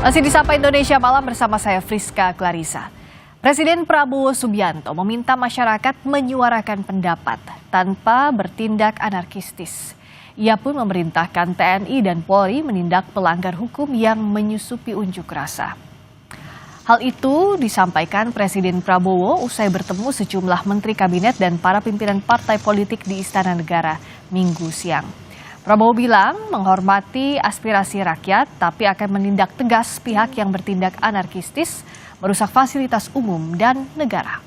Masih di Sapa Indonesia Malam bersama saya Friska Clarissa. Presiden Prabowo Subianto meminta masyarakat menyuarakan pendapat tanpa bertindak anarkistis. Ia pun memerintahkan TNI dan Polri menindak pelanggar hukum yang menyusupi unjuk rasa. Hal itu disampaikan Presiden Prabowo usai bertemu sejumlah menteri kabinet dan para pimpinan partai politik di Istana Negara Minggu siang. Prabowo bilang menghormati aspirasi rakyat, tapi akan menindak tegas pihak yang bertindak anarkistis, merusak fasilitas umum dan negara.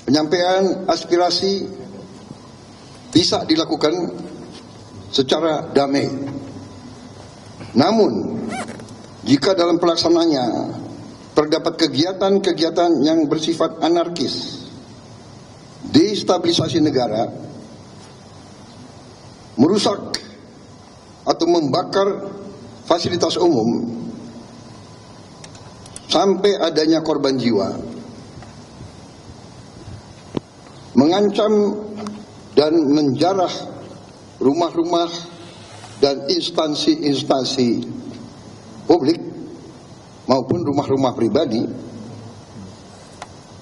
Penyampaian aspirasi bisa dilakukan secara damai. Namun, jika dalam pelaksanaannya terdapat kegiatan-kegiatan yang bersifat anarkis, destabilisasi negara, merusak atau membakar fasilitas umum, sampai adanya korban jiwa, mengancam dan menjarah rumah-rumah dan instansi-instansi publik maupun rumah-rumah pribadi,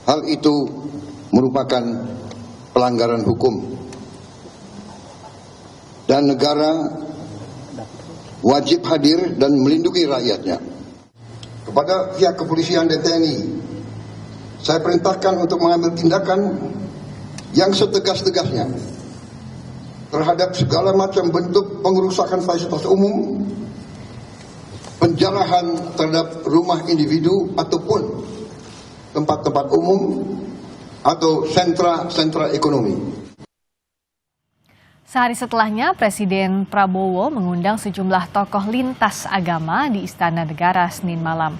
hal itu merupakan pelanggaran hukum dan negara wajib hadir dan melindungi rakyatnya. Kepada pihak kepolisian dan TNI, saya perintahkan untuk mengambil tindakan yang setegas-tegasnya terhadap segala macam bentuk pengerusakan fasilitas umum, penjarahan terhadap rumah individu ataupun tempat-tempat umum atau sentra-sentra ekonomi. Sehari setelahnya, Presiden Prabowo mengundang sejumlah tokoh lintas agama di Istana Negara Senin malam.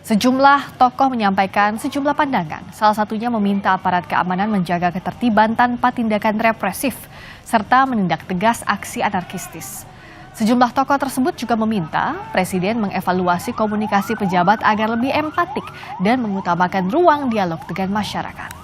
Sejumlah tokoh menyampaikan sejumlah pandangan, salah satunya meminta aparat keamanan menjaga ketertiban tanpa tindakan represif, serta menindak tegas aksi anarkistis. Sejumlah tokoh tersebut juga meminta Presiden mengevaluasi komunikasi pejabat agar lebih empatik dan mengutamakan ruang dialog dengan masyarakat.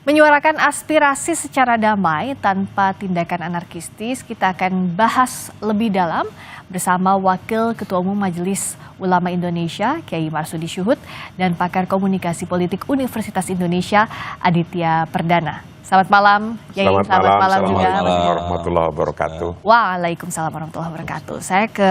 Menyuarakan aspirasi secara damai tanpa tindakan anarkistis, kita akan bahas lebih dalam bersama Wakil Ketua Umum Majelis Ulama Indonesia, Kiai Marsudi Syuhud, dan pakar komunikasi politik Universitas Indonesia, Aditya Perdana. Selamat malam, Kiai. Selamat malam juga. Assalamualaikum warahmatullahi wabarakatuh. Waalaikumsalam warahmatullahi wabarakatuh. Saya ke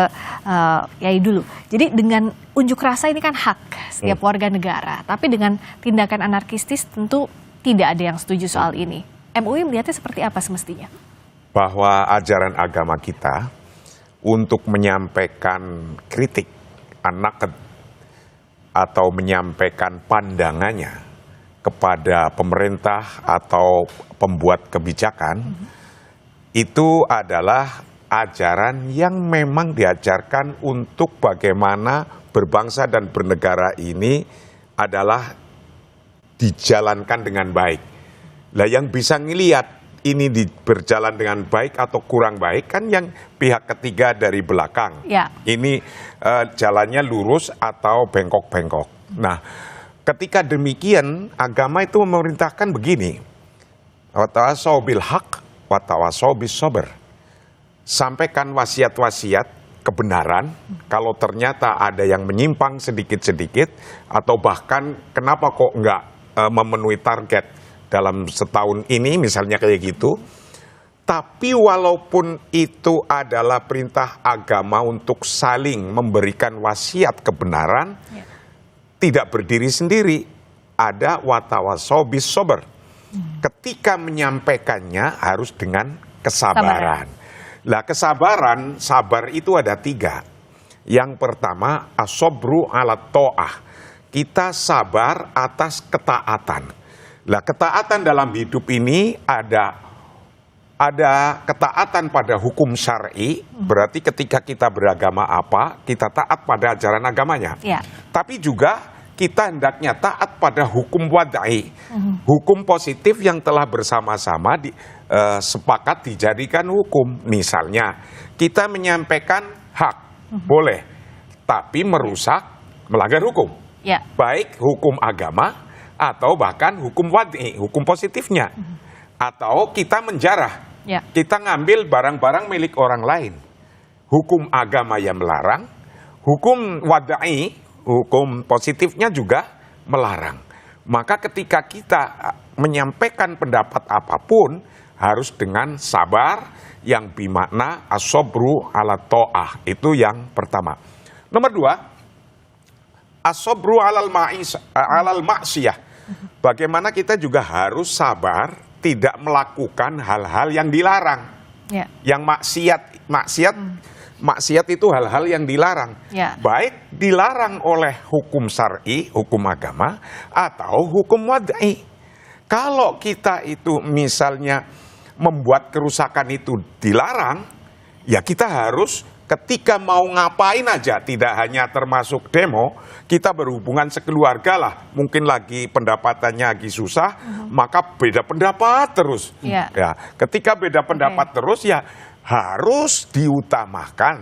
Kiai dulu. Jadi dengan unjuk rasa ini kan hak setiap warga negara, tapi dengan tindakan anarkistis tentu tidak ada yang setuju soal ini. MUI melihatnya seperti apa semestinya? Bahwa ajaran agama kita untuk menyampaikan kritik atau menyampaikan pandangannya kepada pemerintah atau pembuat kebijakan, itu adalah ajaran yang memang diajarkan untuk bagaimana berbangsa dan bernegara ini adalah dijalankan dengan baik. Lah yang bisa ngelihat ini berjalan dengan baik atau kurang baik kan yang pihak ketiga dari belakang. Ya. Ini jalannya lurus atau bengkok-bengkok. Nah, ketika demikian agama itu memerintahkan begini. Wa tawassaw bil haq wa tawassaw bis sabr. Sampaikan wasiat-wasiat kebenaran, kalau ternyata ada yang menyimpang sedikit-sedikit atau bahkan kenapa kok enggak memenuhi target dalam setahun ini misalnya kayak gitu. Tapi walaupun itu adalah perintah agama untuk saling memberikan wasiat kebenaran, tidak berdiri sendiri, ada watawassaw bis sabr. Ketika menyampaikannya harus dengan kesabaran. Lah kesabaran, sabar itu ada 3. Yang pertama as-sabru ala ta'ah. Kita sabar atas ketaatan. Lah ketaatan dalam hidup ini ada ketaatan pada hukum syar'i, berarti ketika kita beragama apa, kita taat pada ajaran agamanya. Ya. Tapi juga kita hendaknya taat pada hukum wadai, hukum positif yang telah bersama-sama sepakat dijadikan hukum. Misalnya kita menyampaikan hak, boleh, tapi merusak, melanggar hukum. Ya. Baik hukum agama atau bahkan hukum wad'i, hukum positifnya. Atau kita menjarah, kita ngambil barang-barang milik orang lain. Hukum agama yang melarang, hukum wad'i, hukum positifnya juga melarang. Maka ketika kita menyampaikan pendapat apapun, harus dengan sabar yang bermakna as-sabru ala ta'ah. Itu yang pertama. Nomor 2, as-sabru alal ma'siyah. Bagaimana kita juga harus sabar tidak melakukan hal-hal yang dilarang. Yang maksiat itu hal-hal yang dilarang. Baik dilarang oleh hukum syar'i, hukum agama, atau hukum wad'i. Kalau kita itu misalnya membuat kerusakan itu dilarang, ya kita harus ketika mau ngapain aja, tidak hanya termasuk demo, kita berhubungan sekeluarga lah, mungkin lagi pendapatannya lagi susah, maka beda pendapat terus. Ya, ketika beda pendapat terus, ya harus diutamakan.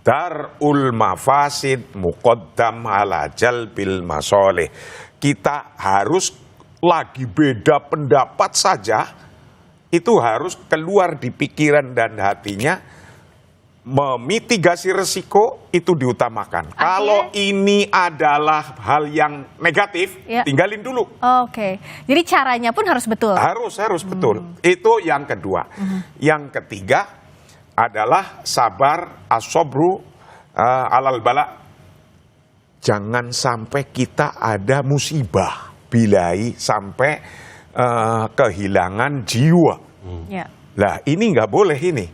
Darul mafasid muqaddam ala jalbil masoleh. Kita harus lagi beda pendapat saja, itu harus keluar di pikiran dan hatinya. Memitigasi resiko itu diutamakan. Kalau ini adalah hal yang negatif, tinggalin dulu. Oke, jadi caranya pun harus betul. Harus betul. Itu yang kedua. Yang ketiga adalah sabar as-sabru alal bala. Jangan sampai kita ada musibah, bilai sampai kehilangan jiwa. Lah ini nggak boleh ini.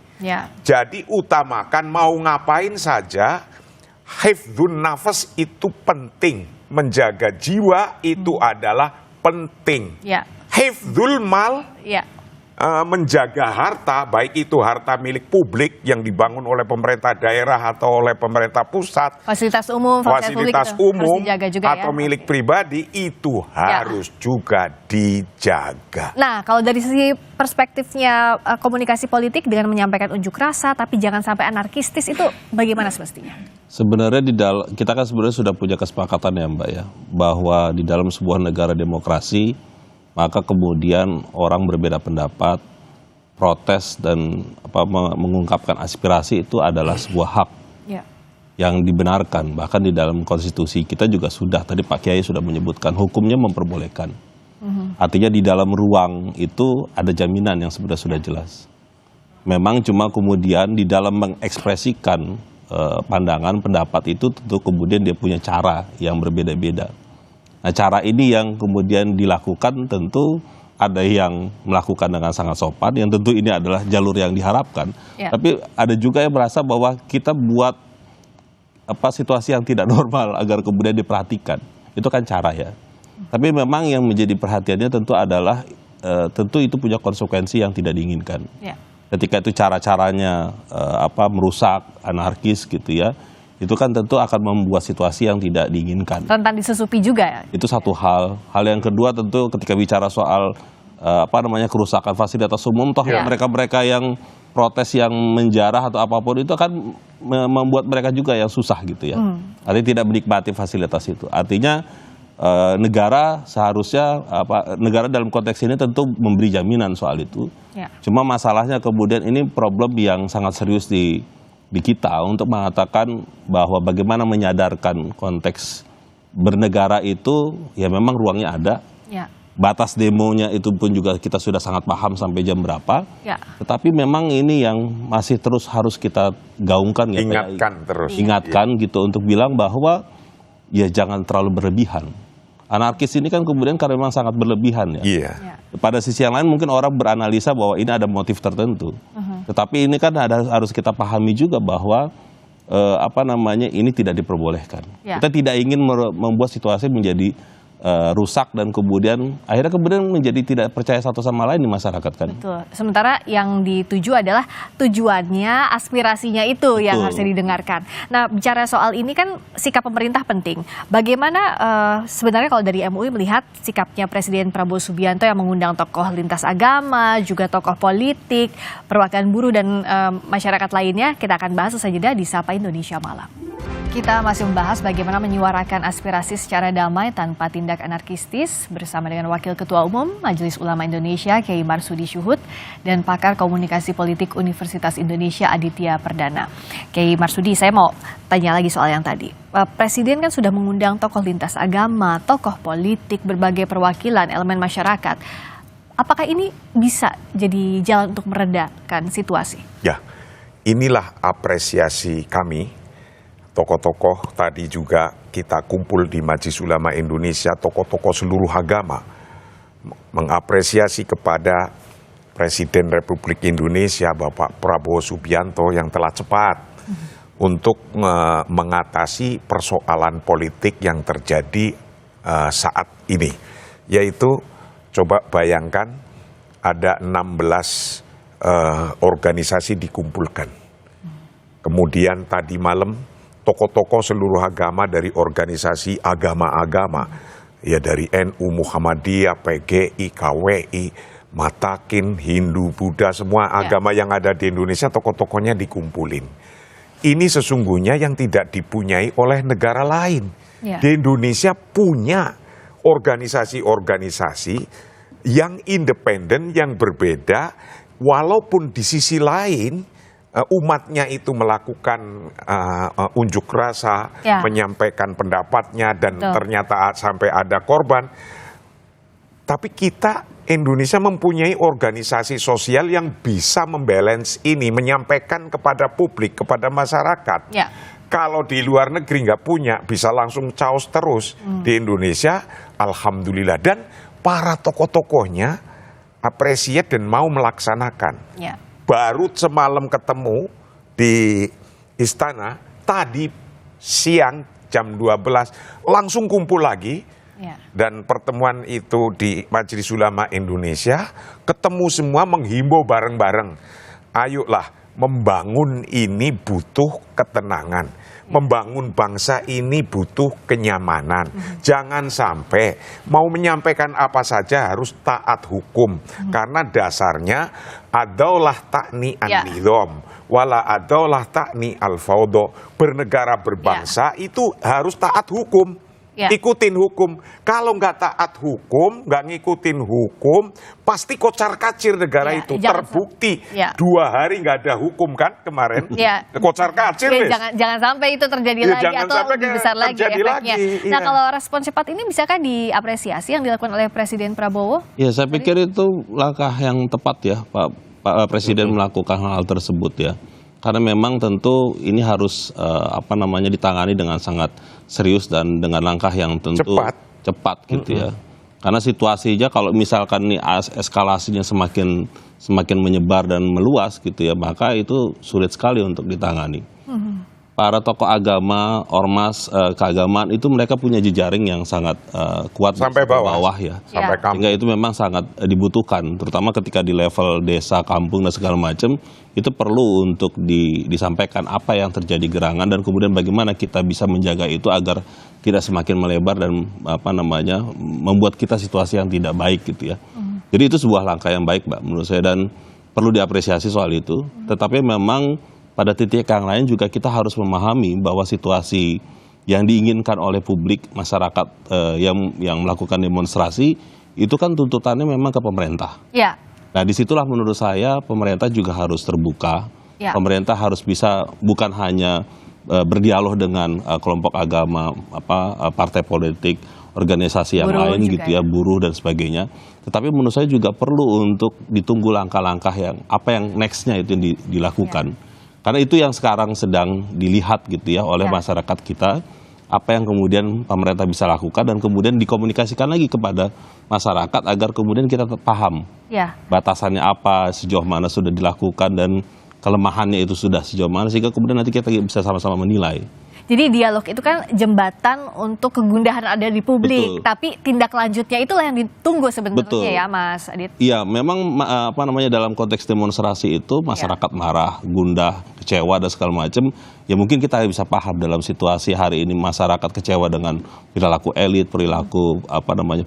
Jadi utamakan mau ngapain saja, hifdzun nafas itu penting. Menjaga jiwa itu adalah penting. Hifdzul mal, menjaga harta, baik itu harta milik publik yang dibangun oleh pemerintah daerah atau oleh pemerintah pusat. Fasilitas umum atau milik pribadi itu harus juga dijaga. Nah, kalau dari sisi perspektifnya komunikasi politik dengan menyampaikan unjuk rasa tapi jangan sampai anarkistis, itu bagaimana semestinya? Sebenarnya kita kan sebenarnya sudah punya kesepakatan ya Mbak ya, bahwa di dalam sebuah negara demokrasi maka kemudian orang berbeda pendapat, protes dan mengungkapkan aspirasi itu adalah sebuah hak yang dibenarkan. Bahkan di dalam konstitusi kita juga sudah, tadi Pak Kiai sudah menyebutkan, hukumnya memperbolehkan. Artinya di dalam ruang itu ada jaminan yang sebenarnya sudah jelas. Memang cuma kemudian di dalam mengekspresikan pandangan, pendapat itu tentu kemudian dia punya cara yang berbeda-beda. Nah, cara ini yang kemudian dilakukan tentu ada yang melakukan dengan sangat sopan, yang tentu ini adalah jalur yang diharapkan. Tapi ada juga yang merasa bahwa kita buat situasi yang tidak normal agar kemudian diperhatikan. Itu kan cara ya. Tapi memang yang menjadi perhatiannya tentu adalah tentu itu punya konsekuensi yang tidak diinginkan. Ketika itu cara-caranya merusak, anarkis gitu ya. Itu kan tentu akan membuat situasi yang tidak diinginkan. Rentan disusupi juga ya? Itu satu hal. Hal yang kedua tentu ketika bicara soal kerusakan fasilitas umum, toh mereka-mereka yang protes, yang menjarah atau apapun itu akan membuat mereka juga yang susah gitu ya. Artinya tidak menikmati fasilitas itu. Artinya negara seharusnya, negara dalam konteks ini tentu memberi jaminan soal itu. Cuma masalahnya kemudian ini problem yang sangat serius di kita untuk mengatakan bahwa bagaimana menyadarkan konteks bernegara itu ya memang ruangnya ada. Batas demonya itu pun juga kita sudah sangat paham sampai jam berapa. Tetapi memang ini yang masih terus harus kita gaungkan ya. Ingatkan gitu untuk bilang bahwa ya jangan terlalu berlebihan. Anarkis ini kan kemudian karena memang sangat berlebihan ya. Pada sisi yang lain mungkin orang beranalisa bahwa ini ada motif tertentu. Tetapi ini kan harus kita pahami juga bahwa ini tidak diperbolehkan. Kita tidak ingin membuat situasi menjadi rusak dan kemudian akhirnya menjadi tidak percaya satu sama lain di masyarakat kan. Betul. Sementara yang dituju adalah tujuannya, aspirasinya itu yang harus didengarkan. Nah, bicara soal ini kan sikap pemerintah penting. Bagaimana sebenarnya kalau dari MUI melihat sikapnya Presiden Prabowo Subianto yang mengundang tokoh lintas agama, juga tokoh politik, perwakilan buruh dan masyarakat lainnya, kita akan bahas usai jeda di Sapa Indonesia Malam. Kita masih membahas bagaimana menyuarakan aspirasi secara damai tanpa tindak anarkistis bersama dengan Wakil Ketua Umum Majelis Ulama Indonesia Kiai Marsudi Syuhud dan pakar komunikasi politik Universitas Indonesia Aditya Perdana. Kiai Marsudi, saya mau tanya lagi soal yang tadi. Presiden kan sudah mengundang tokoh lintas agama, tokoh politik, berbagai perwakilan elemen masyarakat. Apakah ini bisa jadi jalan untuk meredakan situasi? Ya, inilah apresiasi kami. Tokoh-tokoh tadi juga kita kumpul di Majelis Ulama Indonesia, tokoh-tokoh seluruh agama, mengapresiasi kepada Presiden Republik Indonesia Bapak Prabowo Subianto yang telah cepat untuk mengatasi persoalan politik yang terjadi saat ini. Yaitu, coba bayangkan ada 16 organisasi dikumpulkan. Kemudian tadi malam tokoh-tokoh seluruh agama dari organisasi agama-agama, ya dari NU, Muhammadiyah, PGI, KWI, Matakin, Hindu, Buddha, semua agama yang ada di Indonesia tokoh-tokohnya dikumpulin. Ini sesungguhnya yang tidak dipunyai oleh negara lain. Di Indonesia punya organisasi-organisasi yang independen, yang berbeda, walaupun di sisi lain umatnya itu melakukan unjuk rasa, menyampaikan pendapatnya, dan ternyata sampai ada korban. Tapi kita, Indonesia mempunyai organisasi sosial yang bisa membalance ini, menyampaikan kepada publik, kepada masyarakat. Kalau di luar negeri nggak punya, bisa langsung caos terus. Di Indonesia, alhamdulillah. Dan para tokoh-tokohnya appreciate dan mau melaksanakan. Baru semalam ketemu di istana, tadi siang jam 12 langsung kumpul lagi. Dan pertemuan itu di Majelis Ulama Indonesia, ketemu semua menghimbau bareng-bareng. Ayolah, membangun ini butuh ketenangan. Membangun bangsa ini butuh kenyamanan. Jangan sampai mau menyampaikan apa saja harus taat hukum. Karena dasarnya adaulah takni an-nidham, wala adaulah takni al-fawdo. Bernegara berbangsa itu harus taat hukum. Ikutin hukum. Kalau nggak taat hukum, nggak ngikutin hukum, pasti kocar-kacir negara itu. Terbukti 2 hari nggak ada hukum kan kemarin. Kocar-kacir. Jangan sampai itu terjadi lagi atau lebih besar lagi efeknya. Nah, kalau respon cepat ini bisakah diapresiasi yang dilakukan oleh Presiden Prabowo? Ya, saya pikir itu langkah yang tepat ya, Pak Presiden melakukan hal tersebut ya. Karena memang tentu ini harus ditangani dengan sangat serius dan dengan langkah yang tentu cepat gitu ya. Karena situasinya kalau misalkan nih eskalasinya semakin menyebar dan meluas gitu ya, maka itu sulit sekali untuk ditangani. Para tokoh agama, ormas keagamaan itu mereka punya jejaring yang sangat kuat sampai bawah ya. Sampai sehingga itu memang sangat dibutuhkan, terutama ketika di level desa, kampung dan segala macam, itu perlu untuk disampaikan apa yang terjadi gerangan dan kemudian bagaimana kita bisa menjaga itu agar tidak semakin melebar dan membuat kita situasi yang tidak baik gitu ya. Jadi itu sebuah langkah yang baik, Mbak, menurut saya, dan perlu diapresiasi soal itu. Tetapi memang pada titik yang lain juga kita harus memahami bahwa situasi yang diinginkan oleh publik, masyarakat yang melakukan demonstrasi, itu kan tuntutannya memang ke pemerintah. Nah, disitulah menurut saya pemerintah juga harus terbuka. Pemerintah harus bisa bukan hanya berdialog dengan kelompok agama, partai politik, organisasi yang lain gitu ya, buruh dan sebagainya. Tetapi menurut saya juga perlu untuk ditunggu langkah-langkah yang next-nya itu dilakukan. Karena itu yang sekarang sedang dilihat gitu ya oleh masyarakat kita, apa yang kemudian pemerintah bisa lakukan dan kemudian dikomunikasikan lagi kepada masyarakat agar kemudian kita paham batasannya apa, sejauh mana sudah dilakukan dan kelemahannya itu sudah sejauh mana, sehingga kemudian nanti kita bisa sama-sama menilai. Jadi dialog itu kan jembatan untuk kegundahan ada di publik, tapi tindak lanjutnya itulah yang ditunggu sebenarnya ya, Mas Adit. Iya, memang dalam konteks demonstrasi itu masyarakat marah, gundah, kecewa dan segala macam. Ya mungkin kita bisa paham dalam situasi hari ini masyarakat kecewa dengan perilaku elit, perilaku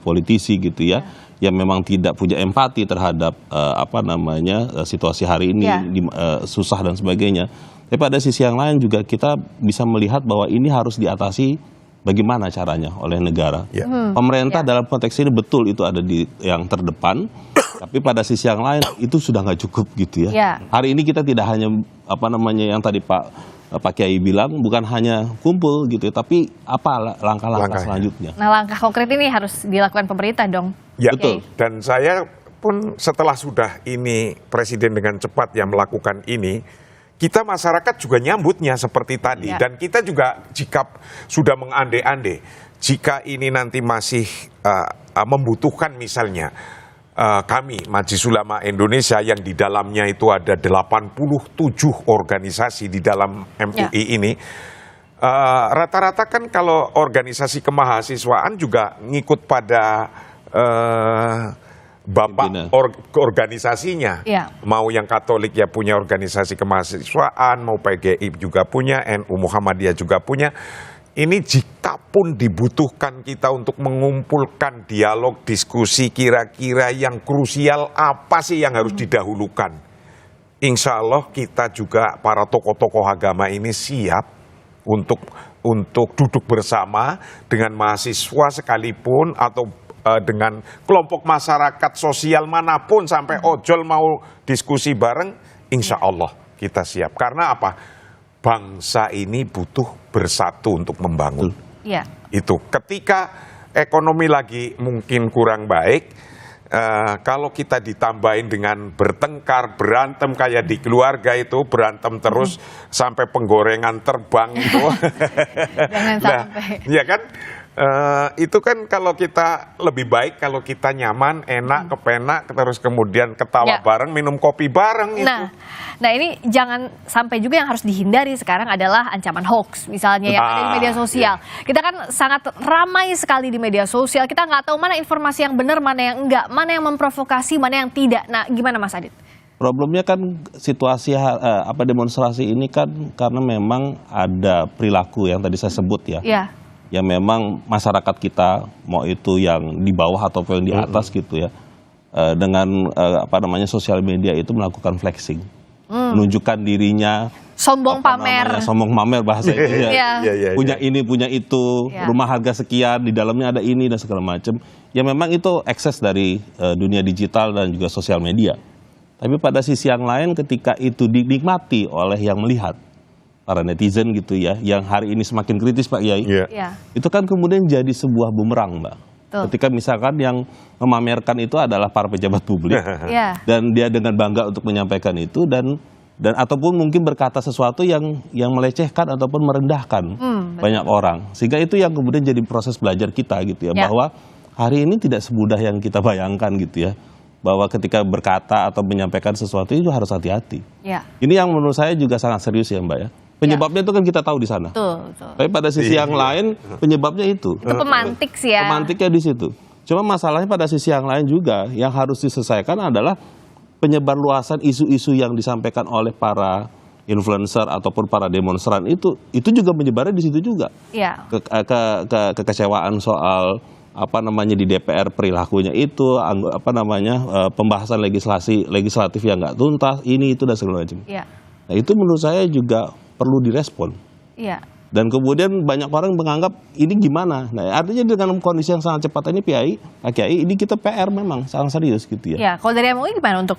politisi gitu ya. yang memang tidak punya empati terhadap situasi hari ini, susah dan sebagainya. Tapi pada sisi yang lain juga kita bisa melihat bahwa ini harus diatasi bagaimana caranya oleh negara. Pemerintah dalam konteks ini betul itu ada di yang terdepan, tapi pada sisi yang lain itu sudah nggak cukup gitu ya. Hari ini kita tidak hanya yang tadi Pak Kiai bilang, bukan hanya kumpul gitu, tapi apa langkah-langkah selanjutnya. Nah, langkah konkret ini harus dilakukan pemerintah dong. Ya, betul. Dan saya pun setelah sudah ini Presiden dengan cepat yang melakukan ini, kita masyarakat juga nyambutnya seperti tadi. Dan kita juga jika sudah mengande-ande, jika ini nanti masih membutuhkan misalnya kami Majelis Ulama Indonesia yang di dalamnya itu ada 87 organisasi di dalam MUI ini, rata-rata kan kalau organisasi kemahasiswaan juga ngikut pada bapak organisasinya. Mau yang Katolik ya punya organisasi kemahasiswaan, mau PGI juga punya, NU Muhammadiyah juga punya. Ini jika pun dibutuhkan kita untuk mengumpulkan dialog, diskusi kira-kira yang krusial apa sih yang harus didahulukan. Insya Allah kita juga para tokoh-tokoh agama ini siap untuk duduk bersama dengan mahasiswa sekalipun atau dengan kelompok masyarakat sosial manapun sampai ojol mau diskusi bareng, insya Allah kita siap. Karena apa? Bangsa ini butuh bersatu untuk membangun. Itu ketika ekonomi lagi mungkin kurang baik, kalau kita ditambahin dengan bertengkar, berantem kayak di keluarga itu, berantem terus sampai penggorengan terbang itu. Jangan sampai. Ya kan? Itu kan kalau kita lebih baik kalau kita nyaman, enak, kepenak, terus kemudian ketawa bareng, minum kopi bareng itu. Nah ini jangan sampai juga yang harus dihindari sekarang adalah ancaman hoax misalnya yang ada di media sosial. Kita kan sangat ramai sekali di media sosial, kita nggak tahu mana informasi yang benar, mana yang enggak, mana yang memprovokasi, mana yang tidak. Nah gimana Mas Adit? Problemnya kan situasi demonstrasi ini kan karena memang ada perilaku yang tadi saya sebut ya. Ya memang masyarakat kita mau itu yang di bawah ataupun yang di atas gitu ya, dengan sosial media itu melakukan flexing, menunjukkan dirinya, sombong pamer bahasa itu ya. Punya ini punya itu, rumah harga sekian, di dalamnya ada ini dan segala macam. Ya memang itu ekses dari dunia digital dan juga sosial media. Tapi pada sisi yang lain ketika itu dinikmati oleh yang melihat, para netizen gitu ya, yang hari ini semakin kritis Pak Kiai, itu kan kemudian jadi sebuah bumerang Mbak. Ketika misalkan yang memamerkan itu adalah para pejabat publik, dan dia dengan bangga untuk menyampaikan itu dan ataupun mungkin berkata sesuatu yang melecehkan ataupun merendahkan banyak orang, sehingga itu yang kemudian jadi proses belajar kita gitu ya, bahwa hari ini tidak semudah yang kita bayangkan gitu ya, bahwa ketika berkata atau menyampaikan sesuatu itu harus hati-hati. Ini yang menurut saya juga sangat serius ya Mbak ya. Penyebabnya itu kan kita tahu di sana. Tapi pada sisi yang lain penyebabnya itu. Itu pemantik sih ya. Pemantiknya di situ. Cuma masalahnya pada sisi yang lain juga yang harus diselesaikan adalah penyebar luasan isu-isu yang disampaikan oleh para influencer ataupun para demonstran itu juga menyebarnya di situ juga. Kekecewaan soal di DPR perilakunya itu, pembahasan legislatif yang nggak tuntas, ini itu dan segala macam. Nah itu menurut saya juga perlu direspon. Dan kemudian banyak orang menganggap ini gimana. Nah artinya dengan kondisi yang sangat cepat ini Pak Kiai, ini kita PR memang sangat serius gitu ya. Kalau dari MUI gimana untuk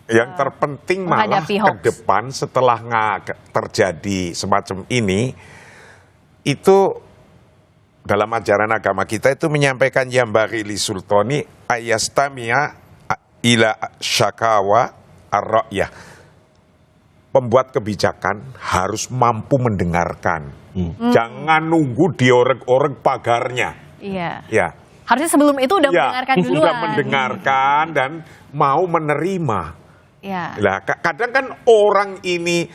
yang terpenting malah ke depan setelah terjadi semacam ini, itu dalam ajaran agama kita itu menyampaikan yambari li sultani ayastamia ila syakawa ar-ra'yah. Pembuat kebijakan harus mampu mendengarkan. Jangan nunggu diorek-orek pagarnya. Harusnya sebelum itu udah mendengarkan duluan. Sudah mendengarkan dan mau menerima. Kadang kan orang ini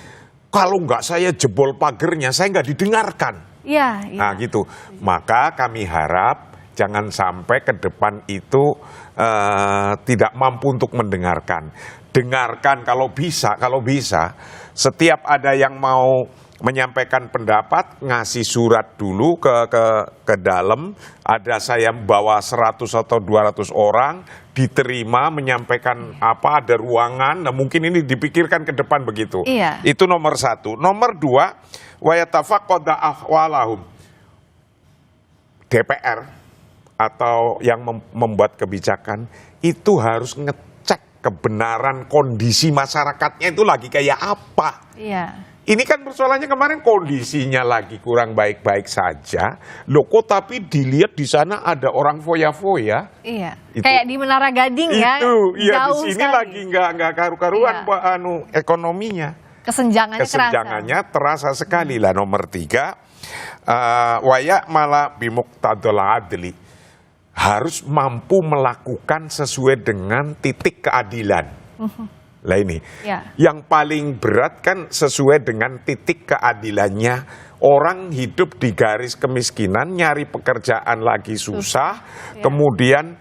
kalau nggak saya jebol pagernya, saya nggak didengarkan. Nah gitu. Maka kami harap jangan sampai ke depan itu tidak mampu untuk mendengarkan. Dengarkan kalau bisa setiap ada yang mau menyampaikan pendapat, ngasih surat dulu ke dalam, ada saya bawa 100 atau 200 orang, diterima, menyampaikan apa, ada ruangan, nah mungkin ini dipikirkan ke depan begitu. Iya. Itu nomor 1. Nomor 2, wa yatafaqqada ahwalahum. DPR atau yang membuat kebijakan itu harus ngecek kebenaran kondisi masyarakatnya itu lagi kayak apa. Iya. Ini kan persoalannya kemarin kondisinya lagi kurang baik-baik saja. Loh kok tapi dilihat di sana ada orang foya-foya. Iya. Itu. Kayak di Menara Gading ya. Itu, iya di jauh sini sekali. lagi nggak karu-karuan Iya. ekonominya. Kesenjangannya terasa sekali lah. Nomor 3, waya malah bimuqtadul adli. Harus mampu melakukan sesuai dengan titik keadilan. Lah ini, Ya. yang paling berat kan sesuai dengan titik keadilannya. Orang hidup di garis kemiskinan, nyari pekerjaan lagi susah, Ya. kemudian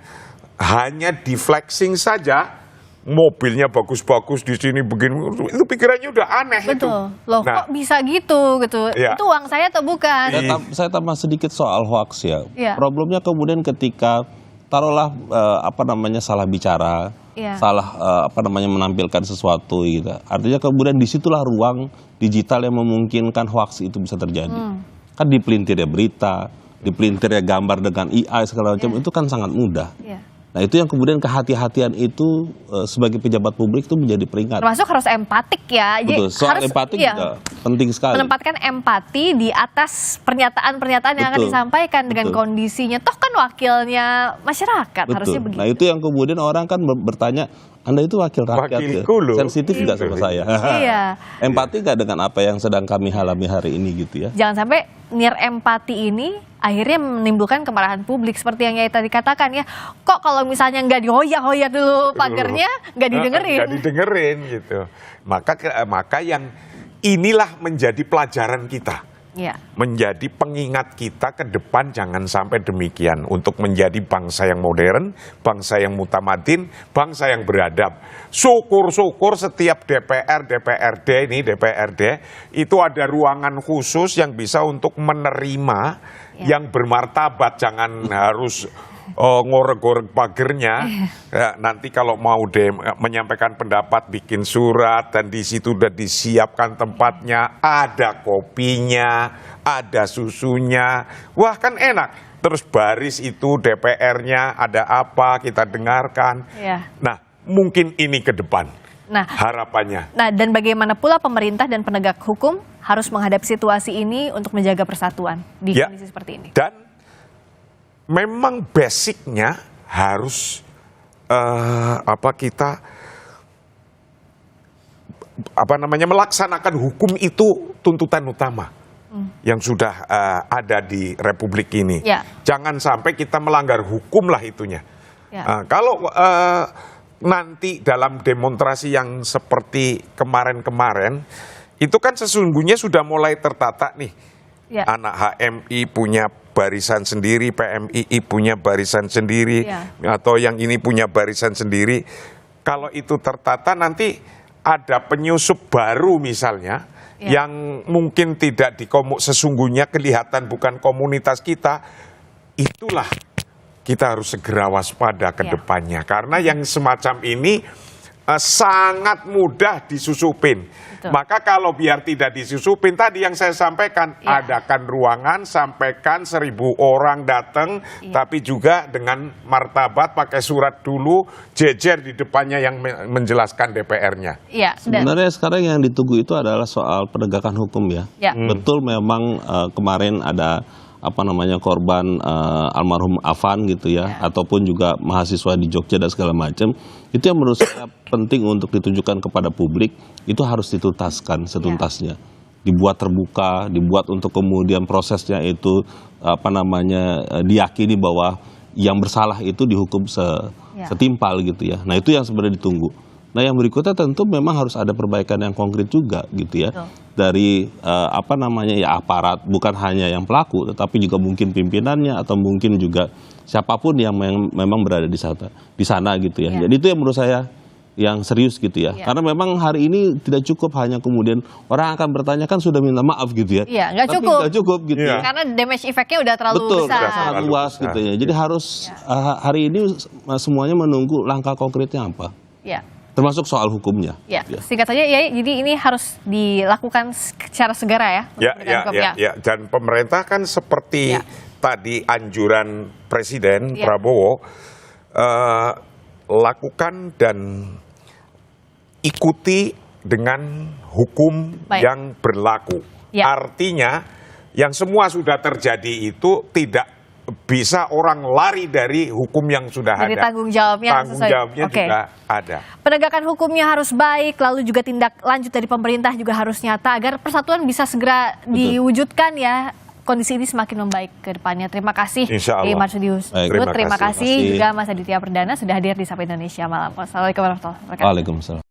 hanya di flexing saja, mobilnya bagus-bagus di sini begini, itu pikirannya udah aneh. Betul. Itu. Loh Nah, kok bisa gitu. Iya. Itu uang saya atau bukan? Saya tambah sedikit soal hoax ya. Iya. Problemnya kemudian ketika taruhlah salah bicara, Iya. salah menampilkan sesuatu gitu. Artinya kemudian disitulah ruang digital yang memungkinkan hoax itu bisa terjadi. Kan dipelintirnya berita, dipelintirnya gambar dengan AI segala macam, itu kan sangat mudah. Iya. Nah itu yang kemudian kehati-hatian itu sebagai pejabat publik itu menjadi peringkat. Termasuk harus empatik ya. Jadi Betul, soal harus, empati iya, juga penting sekali. menempatkan empati di atas pernyataan-pernyataan yang akan Betul. disampaikan dengan Betul. kondisinya. Toh kan wakilnya masyarakat, harusnya begitu. Nah itu yang kemudian orang kan bertanya, Anda itu wakil rakyat ya? Wakilku loh. Sensitif nggak sama saya? Iya. Empati nggak dengan apa yang sedang kami alami hari ini gitu ya? Jangan sampai nir empati ini akhirnya menimbulkan kemarahan publik seperti yang Yai tadi katakan ya. Kok kalau misalnya nggak dihoyak-hoyak dulu pagernya, nggak didengerin. Nggak didengerin gitu. Maka yang inilah menjadi pelajaran kita. Iya. Menjadi pengingat kita ke depan jangan sampai demikian untuk menjadi bangsa yang modern, bangsa yang mutamadin, bangsa yang beradab. Syukur-syukur setiap DPRD itu ada ruangan khusus yang bisa untuk menerima yang bermartabat, jangan harus ngorek-ngorek pagernya. Ya, nanti kalau mau menyampaikan pendapat bikin surat dan di situ udah disiapkan tempatnya, ada kopinya, ada susunya. Wah, kan enak. Terus baris itu DPR-nya ada apa kita dengarkan. Iya. Nah, mungkin ini ke depan Nah, harapannya. dan bagaimana pula pemerintah dan penegak hukum harus menghadapi situasi ini untuk menjaga persatuan di Ya. kondisi seperti ini. Dan memang basicnya harus kita melaksanakan hukum itu tuntutan utama yang sudah ada di Republik ini. Ya. Jangan sampai kita melanggar hukum lah itunya. Ya. Kalau nanti dalam demonstrasi yang seperti kemarin-kemarin itu kan sesungguhnya sudah mulai tertata nih. Ya. Anak HMI punya barisan sendiri, PMII punya barisan sendiri, Ya. atau yang ini punya barisan sendiri. Kalau itu tertata nanti ada penyusup baru misalnya, Ya. yang mungkin tidak sesungguhnya kelihatan bukan komunitas kita, itulah kita harus segera waspada ke Ya. depannya. Karena yang semacam ini sangat mudah disusupin. Betul. Maka kalau biar tidak disusupin, tadi yang saya sampaikan, Ya. adakan ruangan, sampaikan 1000 orang datang, Ya. tapi juga dengan martabat, pakai surat dulu, jejer di depannya yang menjelaskan DPR-nya. Iya. Dan Sebenarnya sekarang yang ditunggu itu adalah soal penegakan hukum ya. Ya. Betul memang kemarin ada korban almarhum Afan gitu ya, ataupun juga mahasiswa di Jogja dan segala macam. Itu yang menurut saya penting untuk ditunjukkan kepada publik, itu harus dituntaskan setuntasnya. Dibuat terbuka, dibuat untuk kemudian prosesnya itu diyakini bahwa yang bersalah itu dihukum setimpal gitu ya. Nah, itu yang sebenarnya ditunggu. Nah, yang berikutnya tentu memang harus ada perbaikan yang konkret juga gitu ya. Betul. Dari aparat, bukan hanya yang pelaku tetapi juga mungkin pimpinannya atau mungkin juga siapapun yang memang berada di sana gitu ya. Ya. Jadi itu yang menurut saya yang serius gitu ya. Karena memang hari ini tidak cukup hanya kemudian orang akan bertanya kan sudah minta maaf gitu ya. Iya, nggak Tapi cukup. nggak cukup gitu ya. Karena damage effect-nya udah terlalu Betul, besar. sangat luas gitu ya. Jadi harus hari ini semuanya menunggu langkah konkretnya apa. Ya. Termasuk soal hukumnya. Ya, singkat saja ya, jadi ini harus dilakukan secara segera ya. Ya. Dan pemerintah kan seperti tadi anjuran Presiden Prabowo, lakukan dan ikuti dengan hukum yang berlaku. Artinya yang semua sudah terjadi itu tidak bisa orang lari dari hukum yang sudah Jadi ada. tanggung jawabnya juga ada. Penegakan hukumnya harus baik, lalu juga tindak lanjut dari pemerintah juga harus nyata agar persatuan bisa segera diwujudkan ya. Kondisi ini semakin membaik ke depannya. Terima kasih Marsudius. Terima kasih juga Mas Aditya Perdana sudah hadir di Sapa Indonesia Malam. Wassalamualaikum warahmatullahi wabarakatuh. Waalaikumsalam.